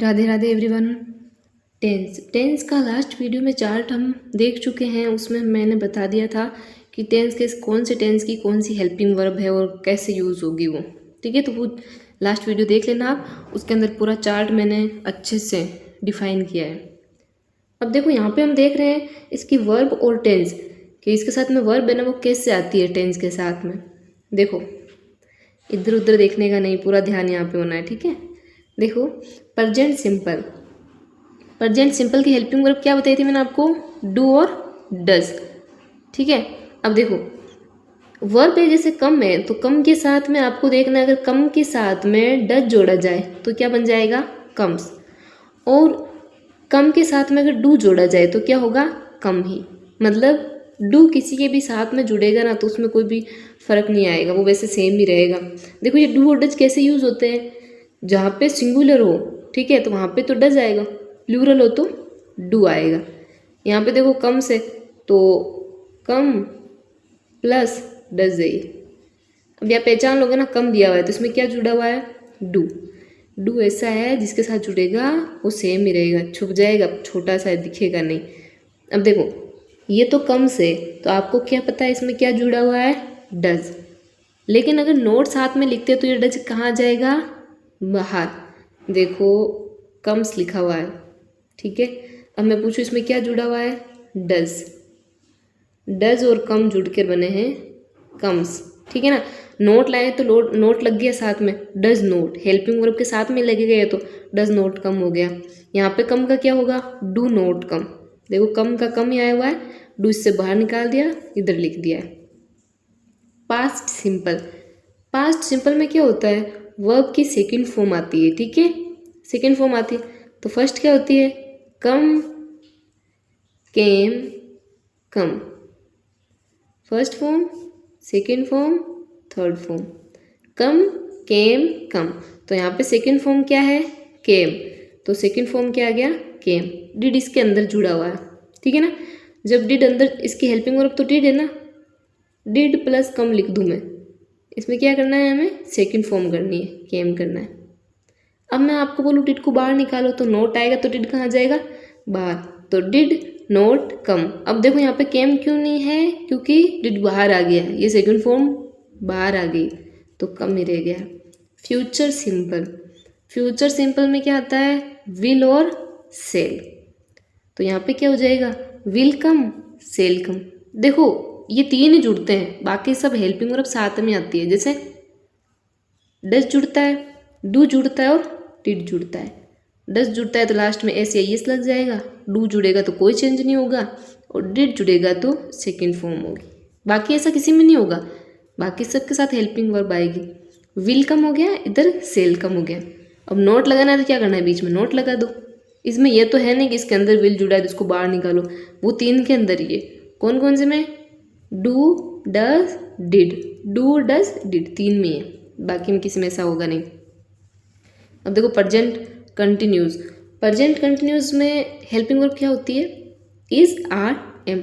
Radhe Radhe everyone. Tense का last video में chart हम देख चुके हैं। उसमें मैंने बता दिया था कि टेंस के कौन से टेंस की कौन सी हेल्पिंग वर्ब है और कैसे यूज़ होगी वो। ठीक है, तो वो लास्ट वीडियो देख लेना आप। उसके अंदर पूरा चार्ट मैंने अच्छे से डिफाइन किया है। अब देखो यहाँ पे हम देख रहे हैं इसकी वर्ब और टेंस कि इसके साथ में वर्ब है ना वो कैसे आती है टेंस के साथ में। देखो इधर उधर देखने का नहीं, पूरा ध्यान यहाँ पे होना है। ठीक है, देखो प्रेजेंट सिंपल। प्रेजेंट सिंपल की हेल्पिंग वर्ब क्या बताई थी मैंने आपको? डू और डज। ठीक है, अब देखो वर्ब है जैसे कम है तो कम के साथ में आपको देखना है, अगर कम के साथ में डज जोड़ा जाए तो क्या बन जाएगा? कम्स। और कम के साथ में अगर डू जोड़ा जाए तो क्या होगा? कम ही। मतलब डू किसी के भी साथ में जुड़ेगा ना तो उसमें कोई भी फर्क नहीं आएगा, वो वैसे सेम ही रहेगा। देखो ये डू और डज कैसे यूज होते हैं? जहाँ पे सिंगुलर हो, ठीक है, तो वहाँ पे तो डज आएगा, प्लूरल हो तो डू आएगा। यहाँ पे देखो कम से तो कम प्लस डज है। अब यहाँ पहचान लोगे ना, कम दिया हुआ है तो इसमें क्या जुड़ा हुआ है? डू। डू ऐसा है जिसके साथ जुड़ेगा वो सेम ही रहेगा, छुप जाएगा, छोटा सा दिखेगा नहीं। अब देखो ये तो कम से, तो आपको क्या पता है इसमें क्या जुड़ा हुआ है? डज। लेकिन अगर नोट साथ में लिखते तो ये डज कहाँ जाएगा? बाहर। देखो कम्स लिखा हुआ है, ठीक है। अब मैं पूछूँ इसमें क्या जुड़ा हुआ है? डज। डज और कम जुड़कर बने हैं कम्स, ठीक है ना। नोट लाए तो नोट लग गया साथ में, डज नोट हेल्पिंग वर्ब के साथ में लगे गए तो डज नोट कम हो गया। यहाँ पे कम का क्या होगा? डू नोट कम। देखो कम का कम ही आया हुआ है, डू इससे बाहर निकाल दिया, इधर लिख दिया है। Past simple. पास्ट सिंपल में क्या होता है? वर्ब की सेकंड फॉर्म आती है, ठीक है, सेकंड फॉर्म आती है। तो फर्स्ट क्या होती है? Come, came, come. First form, second form, third form. Come, came, come. तो यहाँ पे सेकंड फॉर्म क्या है? केम। तो सेकंड फॉर्म क्या आ गया? केम। डिड इसके अंदर जुड़ा हुआ है, ठीक है ना। जब डिड अंदर, इसकी हेल्पिंग वर्ब तो डिड है ना, डिड प्लस कम लिख दूँ मैं। इसमें क्या करना है हमें? सेकंड फॉर्म करनी है, केम करना है। अब मैं आपको बोलूँ डिड को बाहर निकालो तो नोट आएगा, तो डिड कहाँ जाएगा? बाहर। तो डिड नोट कम। अब देखो यहाँ पे केम क्यों नहीं है? क्योंकि डिड बाहर आ गया, ये सेकंड फॉर्म बाहर आ गई तो कम ही रह गया। Future simple. फ्यूचर सिंपल में क्या आता है? विल और सेल। तो यहाँ पे क्या हो जाएगा? विल कम, सेल कम। देखो ये तीन ही जुड़ते हैं, बाकी सब हेल्पिंग वर्ब साथ में आती है। जैसे डज जुड़ता है, डू जुड़ता है और डिड जुड़ता है। डज जुड़ता है तो लास्ट में एस या एस लग जाएगा, डू जुड़ेगा तो कोई चेंज नहीं होगा और डिड जुड़ेगा तो सेकंड फॉर्म होगी। बाकी ऐसा किसी में नहीं होगा, बाकी सबके साथ हेल्पिंग वर्ब आएगी। विल कम हो गया, इधर सेल कम हो गया। अब नोट लगाना है तो क्या करना है? बीच में नोट लगा दो। इसमें यह तो है नहीं कि इसके अंदर विल जुड़ा है तो इसको बाहर निकालो, वो तीन के अंदर ही है। कौन कौन से में? Do, does, did. Do, does, did तीन में है, बाकी में किसी में ऐसा होगा नहीं। अब देखो प्रेजेंट कंटिन्यूस। प्रेजेंट कंटिन्यूस में हेल्पिंग वर्ब क्या होती है? Is, are, am.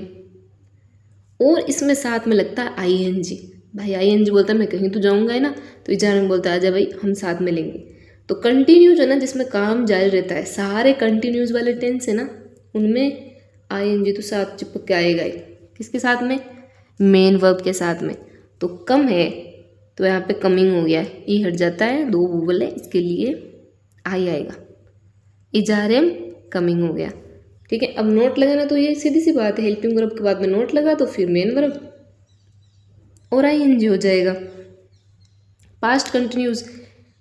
और इसमें साथ में लगता है आई एन जी। भाई आई एन जी बोलता है मैं कहीं तो जाऊँगा है ना, तो इजार में बोलता है आजा भाई हम साथ में लेंगे। तो कंटिन्यूज है ना, जिसमें काम जारी रहता है, सारे कंटिन्यूज वाले टेंस है ना उनमें आई एन जी तो साथ चिपक के आएगा ही। किसके साथ में? मेन वर्ब के साथ में। तो कम है तो यहाँ पे कमिंग हो गया है, ई हट जाता है, दो वोवल है, इसके लिए आई आएगा। इजारेम कमिंग हो गया, ठीक है। अब नोट लगाना तो ये सीधी सी बात है, हेल्पिंग वर्ब के बाद में नोट लगा तो फिर मेन वर्ब और आई एन जी हो जाएगा। Past continuous.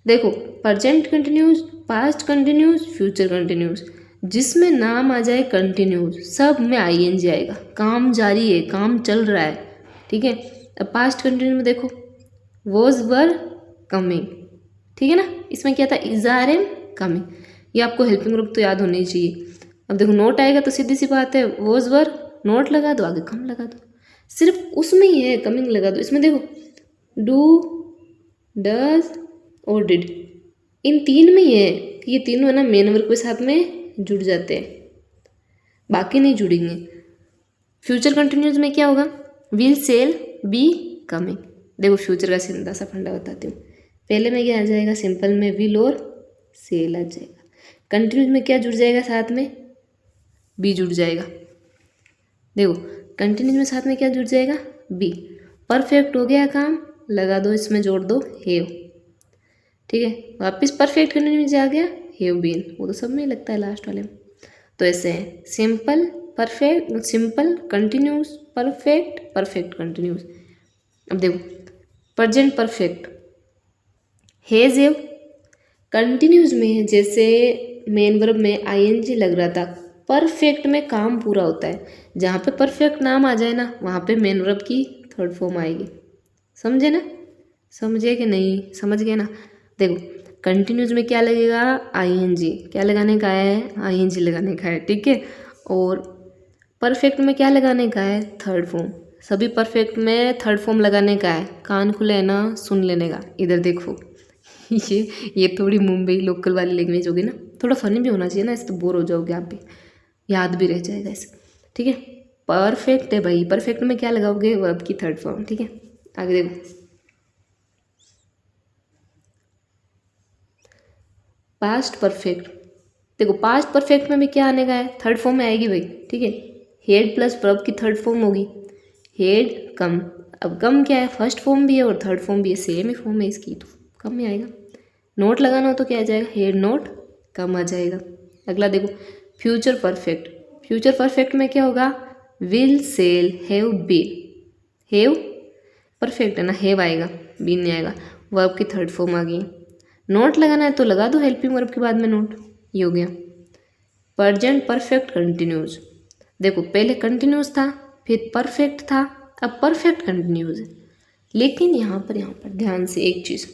देखो present continuous, past continuous, future continuous. जिसमें नाम आ जाए कंटिन्यूस सब में आई एन जी आएगा। काम जारी है, काम चल रहा है, ठीक है। अब पास्ट कंटिन्यूस में देखो वॉज, वर, कमिंग, ठीक है ना। इसमें क्या था? Is, are, am, coming. ये आपको हेल्पिंग वर्ब तो याद होनी चाहिए। अब देखो नोट आएगा तो सीधी सी बात है वॉज, वर, नोट लगा दो, आगे कम लगा दो, सिर्फ उसमें ही है कमिंग लगा दो। इसमें देखो डू, डज और डिड, इन तीन में ही है कि ये तीनों है ना मेन वर्ब के साथ में जुड़ जाते हैं, बाकी नहीं जुड़ेंगे। फ्यूचर कंटिन्यूस में क्या होगा? Will, shall, be, coming. देखो फ्यूचर का सीधा सा फंडा बताती हूँ। पहले में क्या आ जाएगा? सिंपल में विल और सेल आ जाएगा। कंटिन्यूज में क्या जुड़ जाएगा साथ में, बी जुड़ जाएगा। देखो कंटिन्यूज में साथ में क्या जुड़ जाएगा, बी। परफेक्ट हो गया काम, लगा दो इसमें, जोड़ दो हैव। ठीक है, वापस परफेक्ट कंटिन्यूज आ गया, हैव बीन, वो तो सब में लगता है लास्ट वाले में। तो ऐसे है simple perfect, simple continuous perfect, perfect continuous. अब देखो present perfect, has have continuous में जैसे मेन वर्ब में आईएनजी लग रहा था, परफेक्ट में काम पूरा होता है। जहाँ पे परफेक्ट नाम आ जाए ना वहाँ पे मेन वर्ब की थर्ड फॉर्म आएगी। समझे ना, समझे कि नहीं, समझ गए ना। देखो कंटिन्यूस में क्या लगेगा, आईएनजी, क्या लगाने का है, आईएनजी लगाने का है। ठीक है, और परफेक्ट में क्या लगाने का है, थर्ड फॉर्म। सभी परफेक्ट में थर्ड फॉर्म लगाने का है। कान खुले है ना, सुन लेने का। इधर देखो ये थोड़ी मुंबई लोकल वाली लैंग्वेज होगी ना, थोड़ा फनी भी होना चाहिए ना, इससे तो बोर हो जाओगे आप भी, याद भी रह जाएगा ऐसे। ठीक है, परफेक्ट है भाई, परफेक्ट में क्या लगाओगे, वर्ब की थर्ड फॉर्म। ठीक है, आगे देखो पास्ट परफेक्ट। देखो पास्ट परफेक्ट में भी क्या आने का है, थर्ड फॉर्म में आएगी भाई। ठीक है, हेड प्लस वर्ब की थर्ड फॉर्म होगी, हेड कम। अब कम क्या है, फर्स्ट फॉर्म भी है और थर्ड फॉर्म भी है, सेम ही फॉर्म है इसकी, तो कम में आएगा। नोट लगाना हो तो क्या आ जाएगा, हेड नोट कम आ जाएगा। अगला देखो फ्यूचर परफेक्ट। फ्यूचर परफेक्ट में क्या होगा, will shall have been. Have perfect है ना, हैव आएगा, बीन नहीं आएगा, वर्ब की थर्ड फॉर्म आ गई। नोट लगाना है तो लगा दो हेल्पिंग वर्ब के बाद में नोट, ये हो गया। प्रेजेंट परफेक्ट कंटिन्यूज, देखो पहले कंटिन्यूज था फिर परफेक्ट था, अब परफेक्ट कंटिन्यूज है। लेकिन यहाँ पर ध्यान से एक चीज़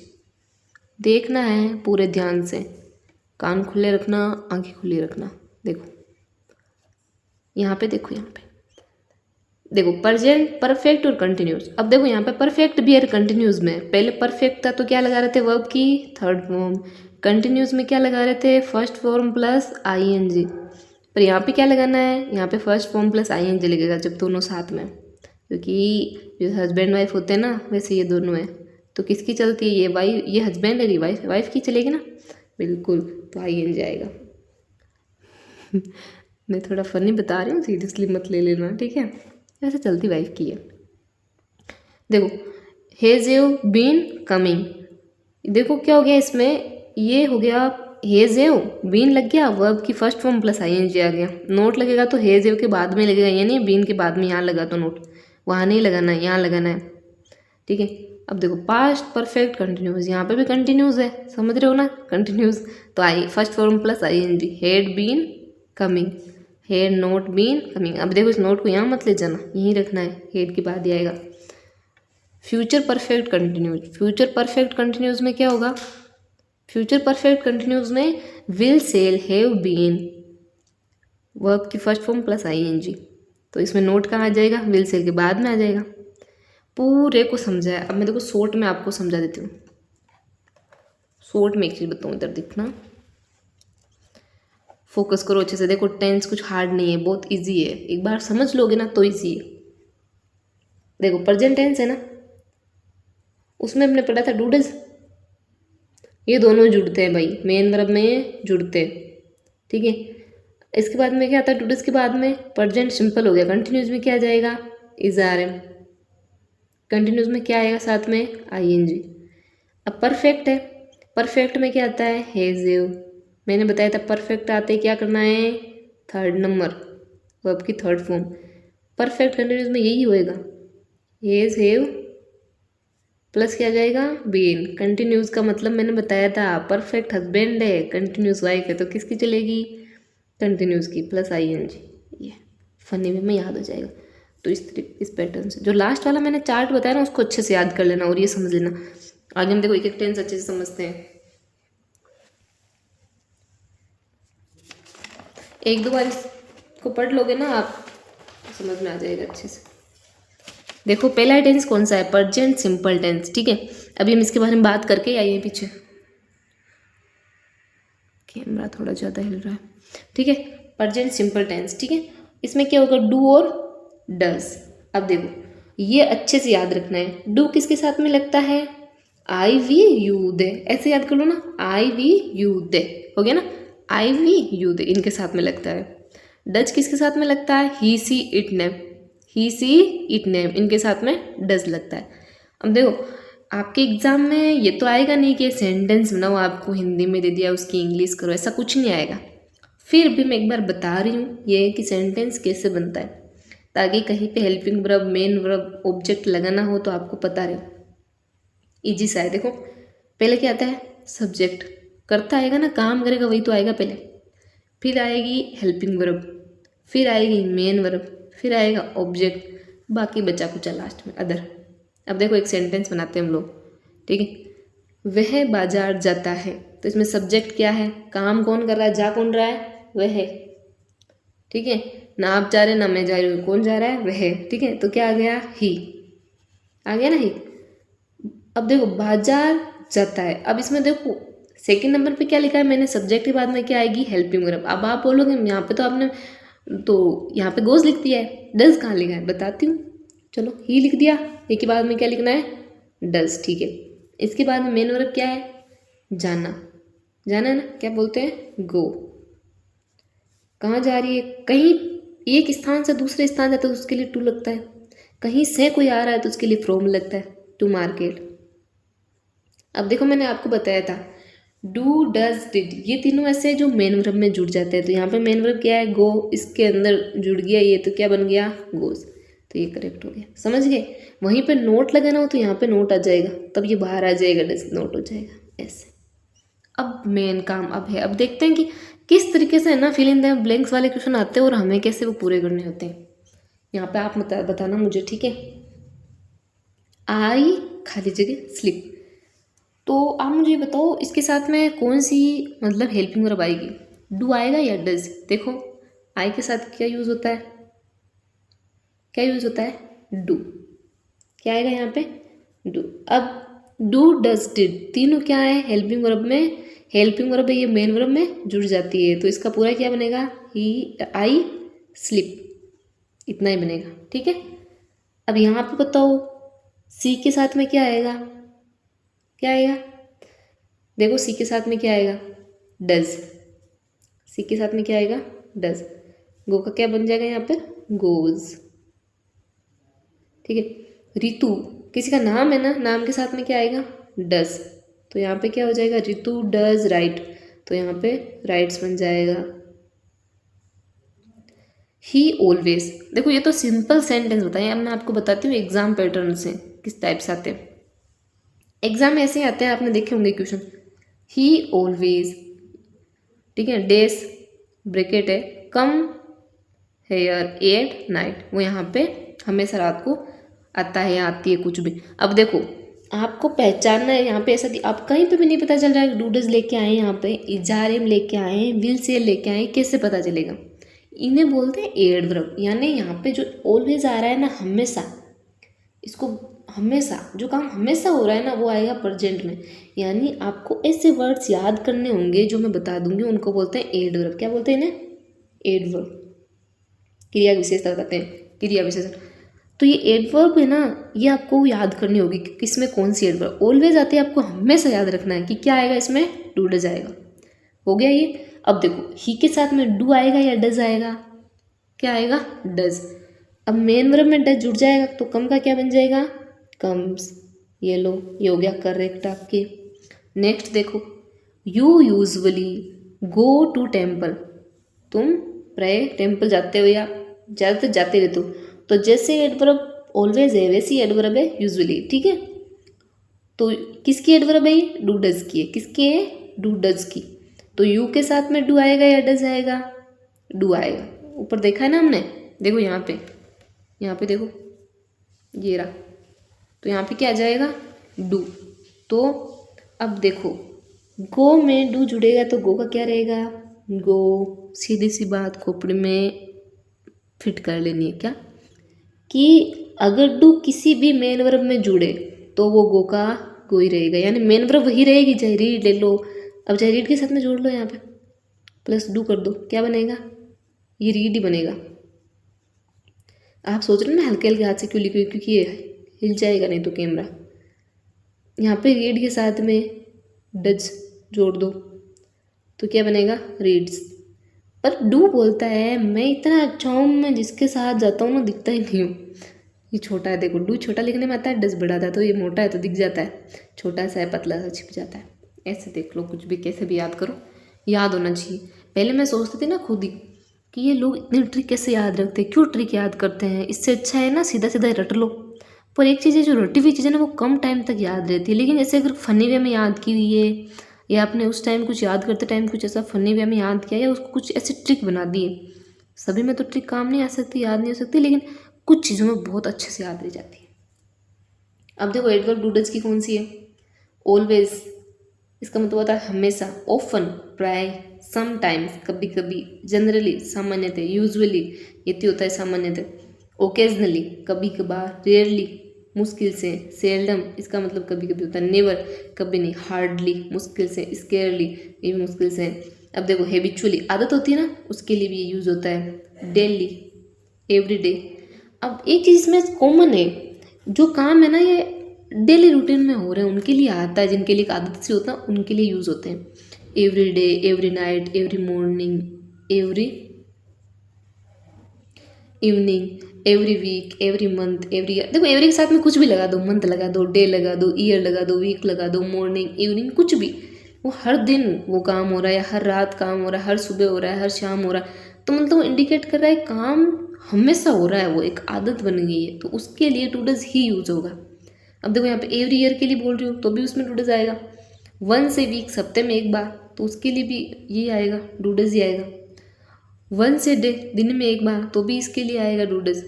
देखना है, पूरे ध्यान से, कान खुले रखना, आंखें खुली रखना। देखो यहाँ पे, देखो यहाँ पे, देखो प्रेजेंट परफेक्ट और कंटिन्यूस। अब देखो यहाँ पे परफेक्ट भी है कंटिन्यूस में, पहले परफेक्ट था तो क्या लगा रहे थे, वर्ब की थर्ड फॉर्म। कंटिन्यूस में क्या लगा रहे थे, फर्स्ट फॉर्म प्लस आईएनजी। पर यहाँ पे क्या लगाना है, यहाँ पे फर्स्ट फॉर्म प्लस आईएनजी लगेगा जब दोनों साथ में, क्योंकि जो हस्बैंड वाइफ होते हैं ना वैसे ये दोनों है, तो किसकी चलती है, ये वाइफ, ये हस्बैंड है, वाइफ, वाइफ की चलेगी ना, बिल्कुल, तो आईएनजी आएगा। मैं थोड़ा फनी बता रही हूँ, सीरियसली मत ले लेना। ठीक है, ऐसे चलती वाइफ की है। देखो हैज हैव बीन कमिंग, देखो क्या हो गया इसमें, ये हो गया हैज हैव बीन लग गया, वर्ब की फर्स्ट फॉर्म प्लस आईएनजी आ गया। नोट लगेगा तो हैज हैव के बाद में लगेगा, यानी बीन के बाद में यहाँ लगा तो नोट, वहाँ नहीं लगाना है, यहाँ लगाना है। ठीक है, अब देखो पास्ट परफेक्ट कंटिन्यूस, यहाँ पे भी कंटिन्यूस है, समझ रहे हो ना, कंटिन्यूस तो I first form plus ING, had been coming, had not been coming. अब देखो इस नोट को यहाँ मत ले जाना, यहीं रखना है, हेड के बाद ही आएगा। Future perfect continuous, future perfect continuous में क्या होगा, फ्यूचर परफेक्ट कंटिन्यूज में will shall have been, verb की फर्स्ट फॉर्म प्लस आईएनजी, तो इसमें नोट कहाँ आ जाएगा, विल सेल के बाद में आ जाएगा। पूरे को समझाया, अब मैं देखो शॉर्ट में आपको समझा देती हूँ। शॉर्ट में एक चीज़ बताऊँ, इधर दिखना, फोकस करो अच्छे से। देखो टेंस कुछ हार्ड नहीं है, बहुत इजी है, एक बार समझ लोगे ना तो इजी है। देखो प्रेजेंट टेंस है ना, उसमें हमने पढ़ा था डूडज, ये दोनों जुड़ते हैं भाई, मेन वर्ब में जुड़ते हैं। ठीक है, इसके बाद में क्या आता है, डूडज के बाद में प्रेजेंट सिंपल हो गया। कंटिन्यूस में क्या आ जाएगा, इज आर एम, कंटिन्यूस में क्या आएगा साथ में, आईएनजी। अब परफेक्ट है, परफेक्ट में क्या आता है, हैज हैव, मैंने बताया था परफेक्ट आते ही क्या करना है, थर्ड नंबर, वर्ब की थर्ड फॉर्म। परफेक्ट कंटिन्यूस में यही होएगा, हैज हैव प्लस क्या जाएगा, बीन। कंटिन्यूस का मतलब मैंने बताया था, परफेक्ट हस्बैंड है, कंटिन्यूस वाइफ है, तो किसकी चलेगी, कंटिन्यूस की प्लस आईएनजी। ये फनी में याद हो जाएगा। तो इस पैटर्न से जो लास्ट वाला मैंने चार्ट बताया ना उसको अच्छे से याद कर लेना और ये समझ लेना। आगे हम देखो एक एक टेंस अच्छे से समझते हैं, एक दो बार इसको पढ़ लोगे ना आप, समझ में आ जाएगा अच्छे से। देखो पहला टेंस कौन सा है, प्रेजेंट सिंपल टेंस। ठीक है, अभी हम इसके बारे में बात करके आइए पीछे, कैमरा थोड़ा ज़्यादा हिल रहा है। ठीक है, प्रेजेंट सिंपल टेंस। ठीक है, इसमें क्या होगा, डू और डज। अब देखो ये अच्छे से याद रखना है, डू किसके साथ में लगता है, आई वी यू दे, ऐसे याद कर लो ना, आई वी यू दे, हो गया ना, आई वी यू दे इनके साथ में लगता है। डज किसके साथ में लगता है? He see it name, he see it name इनके साथ में डज लगता है। अब देखो आपके एग्जाम में ये तो आएगा नहीं कि सेंटेंस बनाओ, आपको हिंदी में दे दिया उसकी इंग्लिश करो, ऐसा कुछ नहीं आएगा। फिर भी मैं एक बार बता रही हूँ ये कि सेंटेंस कैसे बनता है, ताकि कहीं पे helping verb, main verb, object लगाना हो तो आपको पता रहे। इजी सा है। देखो पहले क्या आता है? सब्जेक्ट करता आएगा ना, काम करेगा वही तो आएगा पहले। फिर आएगी हेल्पिंग वर्ब, फिर आएगी मेन वर्ब, फिर आएगा ऑब्जेक्ट, बाकी बचा कुचा लास्ट में अदर। अब देखो एक सेंटेंस बनाते हैं हम लोग, ठीक है। वह बाजार जाता है, तो इसमें सब्जेक्ट क्या है? काम कौन कर रहा है? जा कौन रहा है? वह, ठीक है। ना आप जा रहे ना मैं जा रही हूँ, कौन जा रहा है? वह, ठीक है। तो क्या आ गया? ही आ गया ना, ही। अब देखो बाजार जाता है, अब इसमें देखो सेकंड नंबर पे क्या लिखा है मैंने? सब्जेक्ट के बाद में क्या आएगी? Helping verb. अब आप बोलोगे यहाँ पे तो आपने तो यहाँ पे गोज लिख दिया है, डज कहाँ लिखा है? बताती हूँ, चलो। ही लिख दिया, ही के बाद में क्या लिखना है? डज, ठीक है। इसके बाद में मेन वर्ब क्या है? जाना, जाना है ना, क्या बोलते हैं? गो। कहाँ जा रही है? कहीं एक स्थान से दूसरे स्थान जाता है तो उसके लिए टू लगता है, कहीं से कोई आ रहा है तो उसके लिए फ्रॉम लगता है, टू मार्केट। अब देखो मैंने आपको बताया था डू, डज, डिड, ये तीनों ऐसे जो मेन वर्ब में जुड़ जाते हैं। तो यहाँ पे मेन वर्ब क्या है? गो, इसके अंदर जुड़ गया ये, तो क्या बन गया? गोज। तो ये करेक्ट हो गया, समझ गए। वहीं पे नोट लगाना हो तो यहाँ पे नोट आ जाएगा, तब ये बाहर आ जाएगा, डज नोट हो जाएगा, ऐसे। अब मेन काम अब है, अब देखते हैं कि किस तरीके से है ना फिल इन द ब्लैंक्स वाले क्वेश्चन आते हैं और हमें कैसे वो पूरे करने होते हैं। यहाँ पे आप बताना मुझे, ठीक है। आई खाली जगह स्लिप, तो आप मुझे बताओ इसके साथ में कौन सी मतलब हेल्पिंग वर्ब आएगी? डू आएगा या डज? देखो आई के साथ क्या यूज़ होता है? क्या यूज़ होता है? डू। क्या आएगा यहाँ पे? डू। अब डू, डज, डिड तीनों क्या है? हेल्पिंग वर्ब में, हेल्पिंग वर्ब है ये मेन वर्ब में जुड़ जाती है, तो इसका पूरा क्या बनेगा? ही, आई स्लिप, इतना ही बनेगा, ठीक है। अब यहाँ पे बताओ सी के साथ में क्या आएगा? क्या आएगा? देखो सी के साथ में क्या आएगा? डज। सी के साथ में क्या आएगा? डज। गो का क्या बन जाएगा यहाँ पर? गोज, ठीक है। रितु किसी का नाम है ना, नाम के साथ में क्या आएगा? डज। तो यहाँ पे क्या हो जाएगा? रितु डज राइट, तो यहाँ पे राइट्स बन जाएगा। ही ऑलवेज, देखो ये तो सिंपल सेंटेंस बताइए, अब मैं आपको बताती हूँ एग्जाम पैटर्न से किस टाइप से आते हैं। एग्जाम में ऐसे ही आते हैं, आपने देखे होंगे क्वेश्चन। ही ऑलवेज, ठीक है, डेज ब्रैकेट है, कम हेयर एट नाइट, वो यहाँ पे हमेशा रात को आता है या आती है, कुछ भी। अब देखो आपको पहचानना है, यहाँ पे ऐसा आप कहीं पे भी नहीं पता चल रहा है डूडज लेके आए, यहाँ पे इजारिम लेके आए, विल से लेके आए, कैसे पता चलेगा? इन्हें बोलते हैं एडवर्ब, यानी यहाँ पे जो ऑलवेज आ रहा है ना, हमेशा, इसको हमेशा, जो काम हमेशा हो रहा है ना वो आएगा प्रेजेंट में। यानी आपको ऐसे वर्ड्स याद करने होंगे जो मैं बता दूंगी, उनको बोलते हैं एडवर्ब। क्या बोलते हैं इन्हें? एडवर्ब। क्रिया विशेषता बताते हैं, क्रिया विशेषण। तो ये एडवर्ब है ना, ये आपको याद करनी होगी कि किसमें कौन सी एडवर्ब ऑलवेज आती है, आपको हमेशा याद रखना है कि क्या आएगा इसमें? डू डज आएगा। हो गया ये। अब देखो ही के साथ में डू आएगा या डज आएगा? क्या आएगा? डज। अब मेन वर्ब में डज जुड़ जाएगा तो कम का क्या बन जाएगा? कम्स। ये लो, ये हो गया करेक्ट आपके। नेक्स्ट देखो, you usually go to temple, तुम प्राय टेम्पल जाते हो या ज़्यादातर जाते रहते हो। तो जैसे एडवर्ब ऑलवेज है वैसी एडवर्ब है यूजुअली, ठीक है। तो किसकी एडवर्ब है ये? डू डज की है। किसकी है? डू डज की। तो यू के साथ में डू आएगा या डज आएगा? डू आएगा। ऊपर देखा है ना हमने, देखो यहाँ पे देखो, ये रहा। तो यहाँ पे क्या आ जाएगा? डू। तो अब देखो गो में डू जुड़ेगा तो गो का क्या रहेगा? गो। सीधी सी बात खोपड़ी में फिट कर लेनी है क्या, कि अगर डू किसी भी मेन वर्ब में जुड़े तो वो गो का गो ही रहेगा, यानी मेन वर्ब वही रहेगी। चाहे रीड ले लो, अब चाहे रीड के साथ में जोड़ लो, यहाँ पे प्लस डू कर दो, क्या बनेगा? ये रीड ही बनेगा। आप सोच रहे हो ना हल्के हल्के हाथ से क्यों लिखो, क्योंकि ये हिल जाएगा नहीं तो कैमरा। यहाँ पे रीड के साथ में डज जोड़ दो तो क्या बनेगा, रीड्स। पर डू बोलता है मैं इतना अच्छा हूँ, मैं जिसके साथ जाता हूँ ना दिखता ही नहीं हूँ। ये छोटा है, देखो डू छोटा लिखने में आता है, डस बड़ा था, तो ये मोटा है तो दिख जाता है, छोटा सा है पतला सा छिप जाता है। ऐसे देख लो, कुछ भी कैसे भी याद करो, याद होना चाहिए। पहले मैं सोचती थी ना खुद ही कि ये लोग इतने ट्रिक कैसे याद रखते हैं, क्यों ट्रिक याद करते हैं, इससे अच्छा है ना सीधा सीधा रट लो। पर एक चीज़ है, जो रटी हुई चीज़ है ना वो कम टाइम तक याद रहती है, लेकिन ऐसे अगर फनी वे में याद की हुई है, या आपने उस टाइम कुछ याद करते टाइम कुछ ऐसा फनी वे में याद किया, या उसको कुछ ऐसी ट्रिक बना दी है, सभी में तो ट्रिक काम नहीं आ सकती, याद नहीं हो सकती, लेकिन कुछ चीज़ों में बहुत अच्छे से याद रह जाती है। अब देखो एडवर्ब डूडल्स की कौन सी है, ऑलवेज, इसका मतलब होता है हमेशा, ऑफन प्राय, समटाइम्स कभी कभी, जनरली सामान्यतः, यूजुअली ये होता है सामान्यतः, ओकेजनली कभी कभार, रेयरली मुश्किल से, सेल्डम इसका मतलब कभी कभी होता है, नेवर कभी नहीं, हार्डली मुश्किल से, स्केयरली ये भी मुश्किल से। अब देखो हैबिचुअली आदत होती है ना, उसके लिए भी ये यूज होता है, डेली, एवरीडे। अब एक चीज़ इसमें कॉमन है, जो काम है ना ये डेली रूटीन में हो रहे हैं उनके लिए आता है, जिनके लिए आदत से होता है उनके लिए यूज़ होते हैं। Every day, every night, every morning, every evening, every week, every month, every year. देखो एवरी के साथ में कुछ भी लगा दो, मंथ लगा दो, डे लगा दो, ईयर लगा दो, वीक लगा दो, मॉर्निंग, इवनिंग, कुछ भी, वो हर दिन वो काम हो रहा है, या हर रात काम हो रहा है, हर सुबह हो रहा है, हर शाम हो रहा है, तो मतलब वो इंडिकेट कर रहा है काम हमेशा हो रहा है, वो एक आदत बन गई है, तो उसके लिए टू डज ही यूज होगा। अब देखो यहाँ पे एवरी ईयर के लिए बोल रही हूँ तो भी उसमें टू डज आएगा, वंस ए वीक हफ्ते में एक बार, तो उसके लिए भी ये आएगा, टू डज ही आएगा। वंस ए डे दिन में एक बार, तो भी इसके लिए आएगा do does.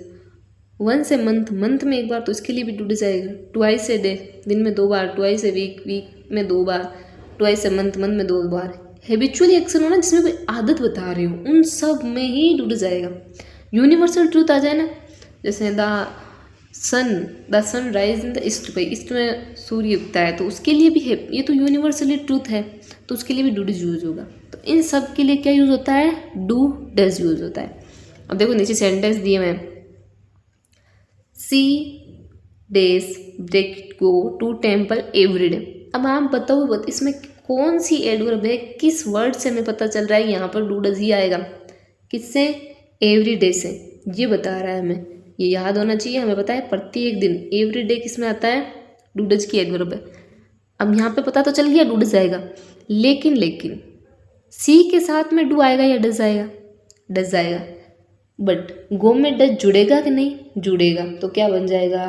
Once a month month में एक बार, तो इसके लिए भी टू डज आएगा। ट्वाइस ए डे दिन में 2 बार, ट्वाइस ए वीक वीक में 2 बार, ट्वाइस ए मंथ मंथ में 2 बार। हैबिचुअली एक्शन हो ना जिसमें कोई आदत बता रही हो, उन सब में ही टू डज आएगा। यूनिवर्सल ट्रूथ आ जाए ना, जैसे the sun rise in the east पे, ईस्ट में सूर्य उगता है, तो उसके लिए भी है, ये तो यूनिवर्सली ट्रूथ है, तो उसके लिए भी डू डज यूज होगा। तो इन सब के लिए क्या यूज होता है, डू डज यूज होता है। अब देखो नीचे सेंटेंस दिए मैं, see days break go to temple every day. अब आप बताओ इसमें कौन सी एडवर्ब है, किस वर्ड से हमें पता चल रहा है यहाँ पर डू डज ही आएगा, किससे, एवरी डे से, ये बता रहा है हमें, ये याद होना चाहिए हमें, पता है प्रत्येक दिन, एवरी डे किस में आता है, डू डज की एडवर्ब है। अब यहाँ पे पता तो चल गया डू डज आएगा, लेकिन सी के साथ में डू आएगा या डज आएगा, डज आएगा, बट गो में डज जुड़ेगा कि नहीं, जुड़ेगा, तो क्या बन जाएगा,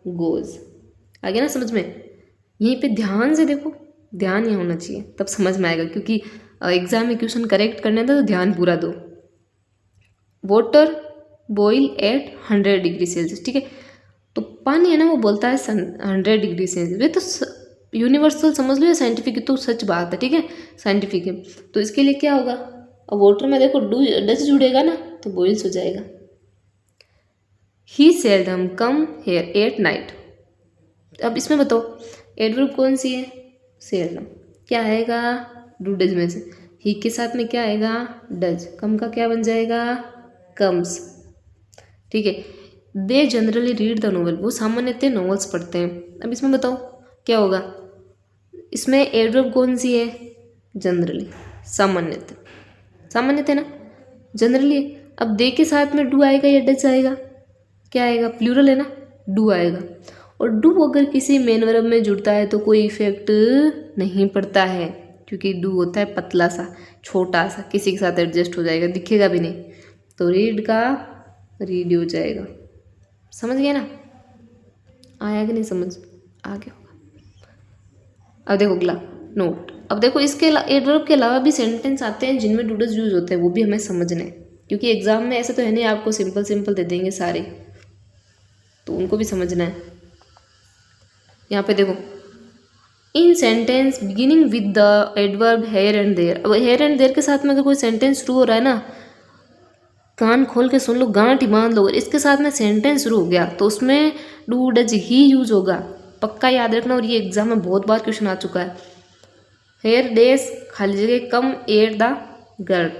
गोज। आ गया ना समझ में। यहीं पे ध्यान से देखो, ध्यान यहाँ होना चाहिए तब समझ में आएगा, क्योंकि एग्जाम में क्वेश्चन करेक्ट करने था तो ध्यान पूरा दो। Water boil at 100 degree Celsius, ठीक है, तो पानी है ना वो बोलता है 100 डिग्री सेल्सियस, वे तो यूनिवर्सल समझ लो या साइंटिफिक, तो सच बात है, ठीक है, साइंटिफिक है। तो इसके लिए क्या होगा, अब वाटर में देखो डज जुड़ेगा ना, तो बॉइल्स हो जाएगा। He seldom come here at night. अब इसमें बताओ एडवर्ब कौन सी है, सेल्डम, क्या आएगा, डू डज में से, ही के साथ में क्या आएगा, डज, कम का क्या बन जाएगा, कम्स, ठीक है। They generally read the novel, वो सामान्यतः नॉवेल्स पढ़ते हैं। अब इसमें बताओ क्या होगा, इसमें एडवर्ब कौन सी है, जनरली, सामान्यतः, सामान्यतः ना, जनरली। अब दे के साथ में डू आएगा या डज आएगा, क्या आएगा, प्लूरल है ना, डू आएगा। और डू अगर किसी मेन वर्ब में जुड़ता है तो कोई इफेक्ट नहीं पड़ता है, क्योंकि डू होता है पतला सा, छोटा सा, किसी के साथ एडजस्ट हो जाएगा, दिखेगा भी नहीं, तो रीड का रीड हो जाएगा। समझ गए ना, आया कि नहीं समझ, आ गया होगा। अब देखो अगला नोट, अब देखो इसके एडवर्ब के अलावा भी सेंटेंस आते हैं जिनमें डू डज यूज होते हैं, वो भी हमें समझना है, क्योंकि एग्जाम में ऐसे तो है नहीं आपको सिंपल सिंपल दे देंगे सारे, तो उनको भी समझना है। यहाँ पे देखो, in sentence beginning with the adverb here and there. अब हेयर एंड देयर के साथ में अगर कोई सेंटेंस शुरू हो रहा है ना, कान खोल के सुन लो, गांठ ही बांध लो, इसके साथ में सेंटेंस शुरू हो गया तो उसमें डू डज ही यूज होगा, पक्का याद रखना। और ये एग्जाम में बहुत बार क्वेश्चन आ चुका है। हेयर डेज खाली जगह कम एट द गर्ल,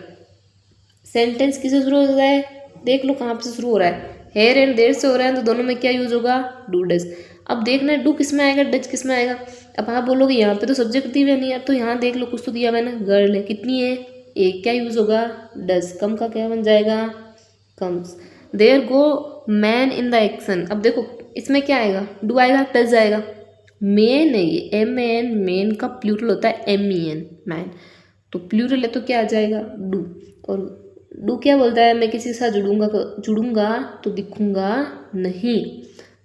सेंटेंस किससे शुरू हो रहा है, देख लो कहाँ से शुरू हो रहा है, हेयर एंड देयर से हो रहा है, तो दोनों में क्या यूज होगा, डू डज। अब देखना है डू किस में आएगा, डज किस में आएगा। अब आप बोलोगे यहाँ पे तो सब्जेक्ट दी हुई नहीं यार, तो यहाँ देख लो कुछ तो दिया मैंने, गर्ल है, कितनी है एक, क्या यूज़ होगा डज, कम का क्या बन जाएगा comes. There go man in the action. अब देखो इसमें क्या आएगा, डू आएगा, डज आएगा, मेन है ये, एम एन, मेन का प्लूरल होता है एम ई एन, मैन, तो प्लूरल है तो क्या आ जाएगा डू। और डू क्या बोलता है, मैं किसी के साथ जुड़ूंगा तो दिखूंगा नहीं,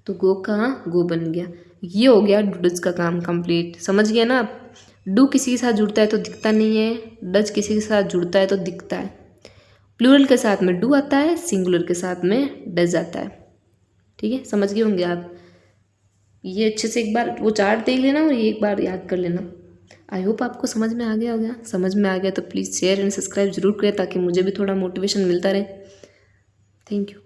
तो गो का गो बन गया। ये हो गया डज का काम कंप्लीट, समझ गया ना आप। डू किसी के साथ जुड़ता है तो दिखता नहीं है, डज किसी के साथ जुड़ता है तो दिखता है। प्लूरल के साथ में डू आता है, सिंगुलर के साथ में डज आता है। ठीक है, समझ गए होंगे आप। ये अच्छे से एक बार वो चार्ट देख लेना और ये एक बार याद कर लेना। आई होप आपको समझ में आ गया होगा। समझ में आ गया तो प्लीज़ शेयर एंड सब्सक्राइब जरूर करें ताकि मुझे भी थोड़ा मोटिवेशन मिलता रहे। Thank you.